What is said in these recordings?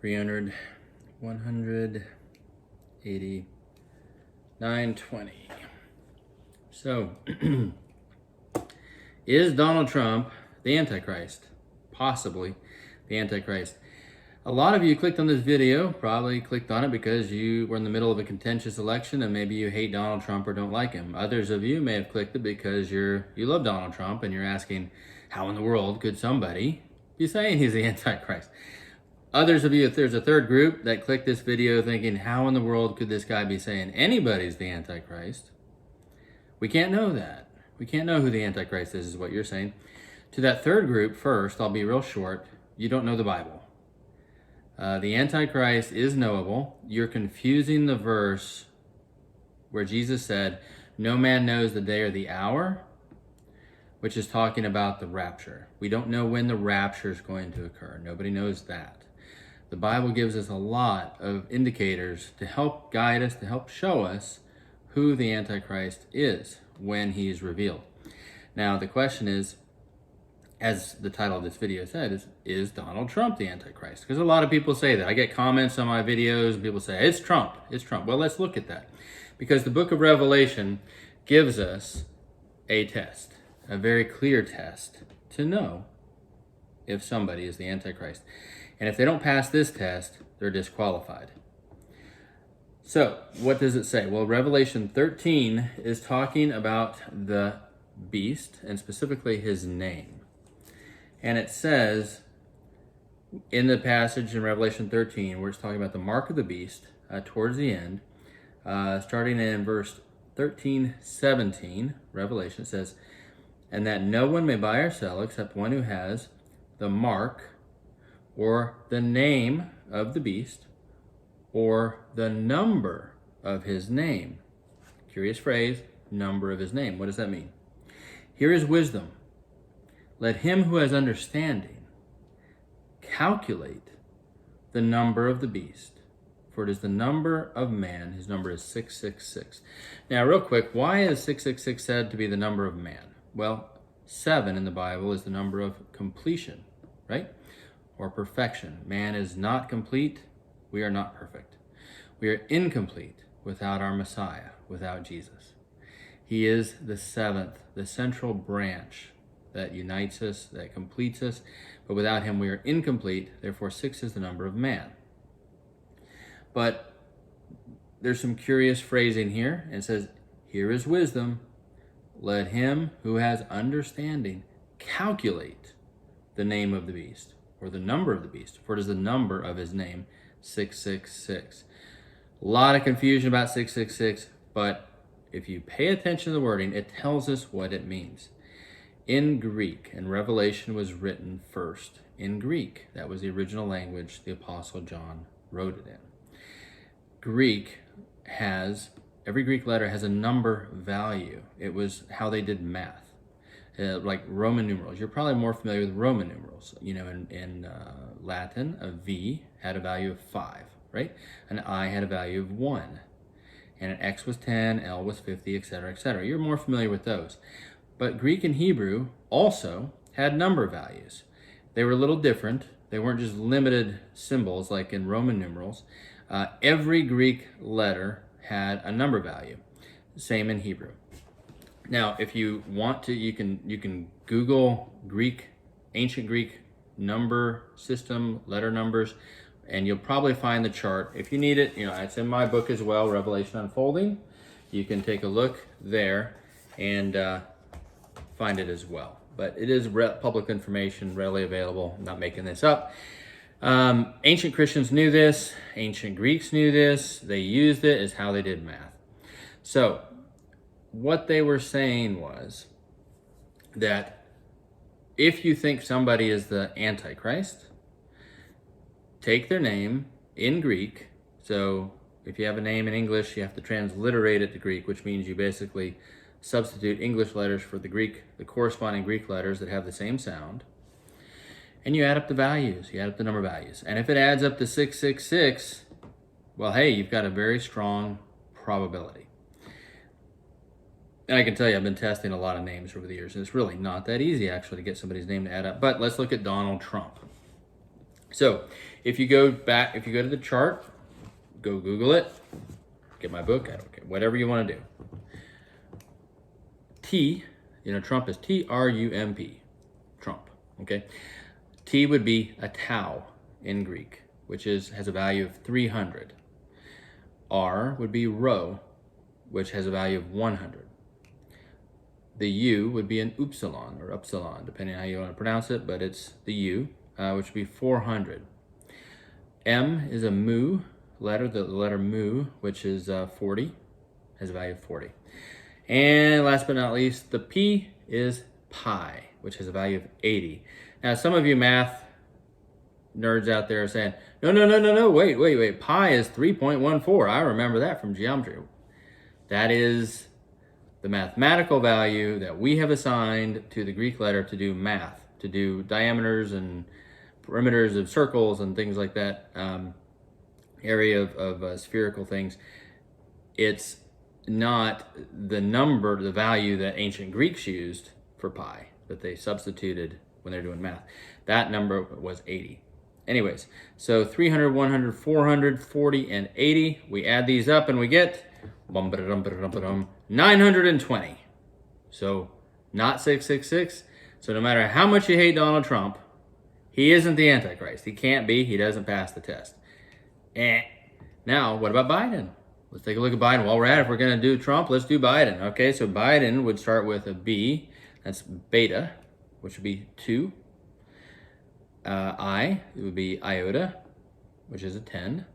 300, 180, 920. So, is Donald Trump the Antichrist? Possibly the Antichrist. A lot of you clicked on this video, probably clicked on it because you were in the middle of a contentious election and maybe you hate Donald Trump or don't like him. Others of you may have clicked it because you love Donald Trump and you're asking, how in the world could somebody be saying he's the Antichrist? Others of you, if there's a third group that clicked this video thinking, how in the world could this guy be saying anybody's the Antichrist? We can't know that. We can't know who the Antichrist is what you're saying. To that third group, first, I'll be real short. You don't know the Bible. The Antichrist is knowable. You're confusing the verse where Jesus said, no man knows the day or the hour, which is talking about the rapture. We don't know when the rapture is going to occur. Nobody knows that. The Bible gives us a lot of indicators to help guide us, to help show us who the Antichrist is when he is revealed. Now, the question is, as the title of this video said, is Donald Trump the Antichrist? Because a lot of people say that. I get comments on my videos and people say, it's Trump, it's Trump. Well, let's look at that. Because the book of Revelation gives us a test, a very clear test to know if somebody is the Antichrist. And if they don't pass this test, they're disqualified. So, what does it say? Well, Revelation 13 is talking about the beast, and specifically his name. And it says in the passage in Revelation 13, where it's talking about the mark of the beast, towards the end, starting in verse 13:17, Revelation, it says, and that no one may buy or sell except one who has the mark or the name of the beast or the number of his name. Curious phrase, number of his name. What does that mean? Here is wisdom. Let him who has understanding calculate the number of the beast, for it is the number of man. His number is 666. Now, real quick, why is 666 said to be the number of man? Well, 7 in the Bible is the number of completion, right? Or perfection. Man is not complete. We are not perfect. We are incomplete without our Messiah, without Jesus. He is the 7th, the central branch that unites us, that completes us. But without him, we are incomplete. Therefore, 6 is the number of man. But there's some curious phrasing here. It says, here is wisdom. Let him who has understanding calculate the name of the beast, or the number of the beast, for it is the number of his name, 666. A lot of confusion about 666, but if you pay attention to the wording, it tells us what it means. In Greek, and Revelation was written first in Greek. That was the original language the Apostle John wrote it in. Greek has, every Greek letter has a number value. It was how they did math. Like Roman numerals. You're probably more familiar with Roman numerals. You know, in Latin, a V had a value of 5, right? An I had a value of 1. And an X was 10, L was 50, etc., etc. You're more familiar with those. But Greek and Hebrew also had number values. They were a little different. They weren't just limited symbols like in Roman numerals. Every Greek letter had a number value. Same in Hebrew. Now, if you want to, you can Google Greek, ancient Greek number system, letter numbers, and you'll probably find the chart. If you need it, you know, it's in my book as well, Revelation Unfolding. You can take a look there and find it as well. But it is public information, readily available. I'm not making this up. Ancient Christians knew this. Ancient Greeks knew this. They used it as how they did math. So what they were saying was that if you think somebody is the Antichrist, take their name in Greek. So if you have a name in English, you have to transliterate it to Greek, which means you basically substitute English letters for the Greek, the corresponding Greek letters that have the same sound. And you add up the values, you add up the number values. And if it adds up to 666, well, hey, you've got a very strong probability. And I can tell you, I've been testing a lot of names over the years, and it's really not that easy, actually, to get somebody's name to add up. But let's look at Donald Trump. So, If you go to the chart, go Google it, get my book, I don't care, whatever you want to do. T, Trump is T-R-U-M-P, Trump, okay? T would be a tau in Greek, which has a value of 300. R would be rho, which has a value of 100. The U would be an upsilon, or upsilon, depending on how you want to pronounce it, but it's the U, which would be 400. M is a mu letter, the letter mu, which is 40, has a value of 40. And last but not least, the P is pi, which has a value of 80. Now, some of you math nerds out there are saying, no, wait, pi is 3.14. I remember that from geometry. That is the mathematical value that we have assigned to the Greek letter to do math, to do diameters and perimeters of circles and things like that, area of spherical things. It's not the value that ancient Greeks used for pi, that they substituted when they're doing math. That number was 80. Anyways, so 300, 100, 400, 40, and 80. We add these up and we get 920. So not 666. So no matter how much you hate Donald Trump, he isn't the Antichrist. He can't be. He doesn't pass the test. Now, what about Biden? Let's take a look at Biden. While we're at it, if we're going to do Trump, let's do Biden. Okay, so Biden would start with a B. That's beta, which would be 2. I, it would be iota, which is a 10.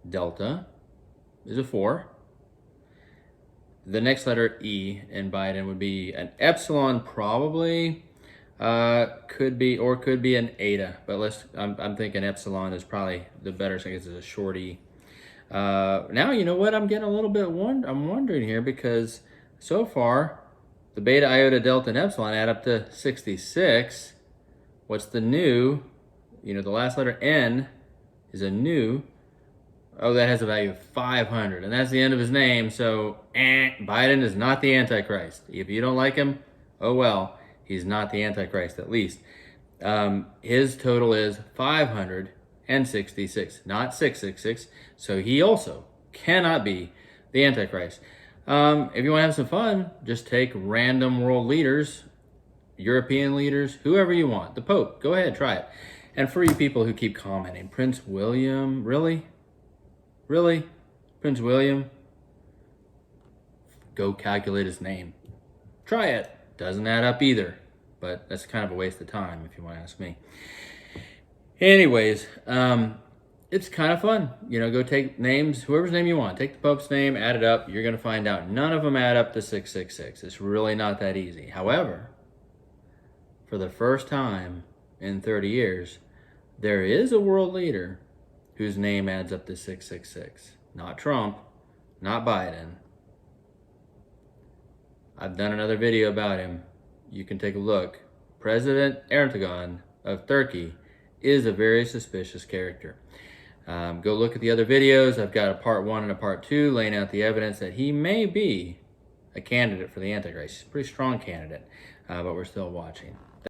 Delta is a 4. The next letter E in Biden would be an epsilon, probably. Could be an eta, but I'm thinking epsilon is probably the better thing. It's a short E. Now, you know what? I'm getting a little bit I'm wondering here, because so far the beta, iota, delta, and epsilon add up to 66. What's the nu? The last letter N is a nu. Oh, that has a value of 500, and that's the end of his name. So Biden is not the Antichrist. If you don't like him, oh well, he's not the Antichrist, at least. His total is 566, not 666. So he also cannot be the Antichrist. If you want to have some fun, just take random world leaders, European leaders, whoever you want. The Pope, go ahead, try it. And for you people who keep commenting, Prince William, really? Really? Prince William? Go calculate his name. Try it. Doesn't add up either, but that's kind of a waste of time if you want to ask me. Anyways, it's kind of fun. Go take names, whoever's name you want. Take the Pope's name, add it up. You're going to find out none of them add up to 666. It's really not that easy. However, for the first time in 30 years, there is a world leader whose name adds up to 666. Not Trump, not Biden. I've done another video about him. You can take a look. President Erdogan of Turkey is a very suspicious character. Go look at the other videos. I've got a part 1 and a part 2 laying out the evidence that he may be a candidate for the Antichrist. He's a pretty strong candidate, but we're still watching.